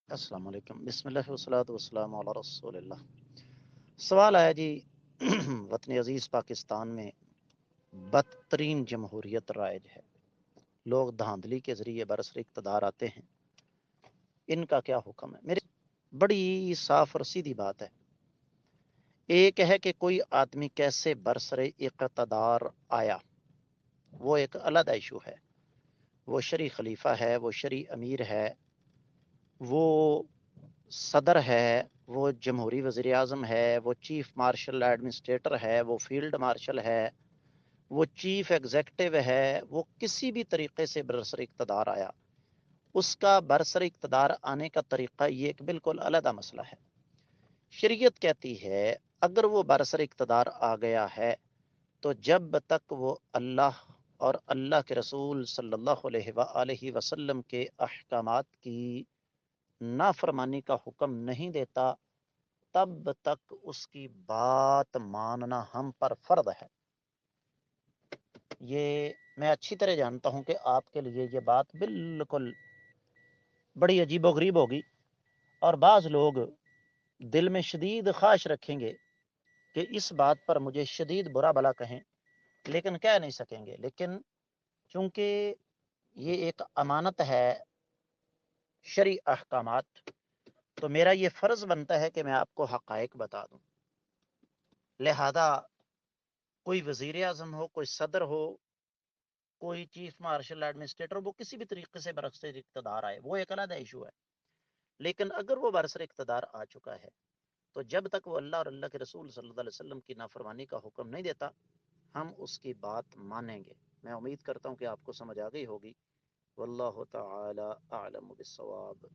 السلام علیکم، بسم اللہ والصلاۃ والسلام علی رسول اللہ۔ سوال آیا جی وطن عزیز پاکستان میں بدترین جمہوریت رائج ہے، لوگ دھاندلی کے ذریعے برسر اقتدار آتے ہیں، ان کا کیا حکم ہے؟ میری بڑی صاف اور سیدھی بات ہے۔ ایک ہے کہ کوئی آدمی کیسے برسر اقتدار آیا، وہ ایک علیحدہ ایشو ہے۔ وہ شرعی خلیفہ ہے، وہ شرعی امیر ہے، وہ صدر ہے، وہ جمہوری وزیر اعظم ہے، وہ چیف مارشل ایڈمنسٹریٹر ہے، وہ فیلڈ مارشل ہے، وہ چیف ایگزیکٹو ہے، وہ کسی بھی طریقے سے برسر اقتدار آیا، اس کا برسر اقتدار آنے کا طریقہ یہ ایک بالکل علیحدہ مسئلہ ہے۔ شریعت کہتی ہے اگر وہ برسر اقتدار آ گیا ہے تو جب تک وہ اللہ اور اللہ کے رسول صلی اللہ علیہ وآلہ وسلم کے احکامات کی نافرمانی کا حکم نہیں دیتا تب تک اس کی بات ماننا ہم پر فرض ہے۔ یہ میں اچھی طرح جانتا ہوں کہ آپ کے لیے یہ بات بالکل بڑی عجیب و غریب ہوگی، اور بعض لوگ دل میں شدید خواہش رکھیں گے کہ اس بات پر مجھے شدید برا بھلا کہیں، لیکن کہہ نہیں سکیں گے۔ لیکن چونکہ یہ ایک امانت ہے، شرعی احکامات، تو میرا یہ فرض بنتا ہے کہ میں آپ کو حقائق بتا دوں۔ لہذا کوئی وزیر اعظم ہو، کوئی صدر ہو، کوئی چیف مارشل ایڈمنسٹریٹر، وہ کسی بھی طریقے سے برسر اقتدار آئے، وہ ایک علیحدہ ایشو ہے۔ لیکن اگر وہ برسر اقتدار آ چکا ہے تو جب تک وہ اللہ اور اللہ کے رسول صلی اللہ علیہ وسلم کی نافرمانی کا حکم نہیں دیتا ہم اس کی بات مانیں گے۔ میں امید کرتا ہوں کہ آپ کو سمجھ آ گئی ہوگی۔ واللہ تعالی اعلم بالصواب۔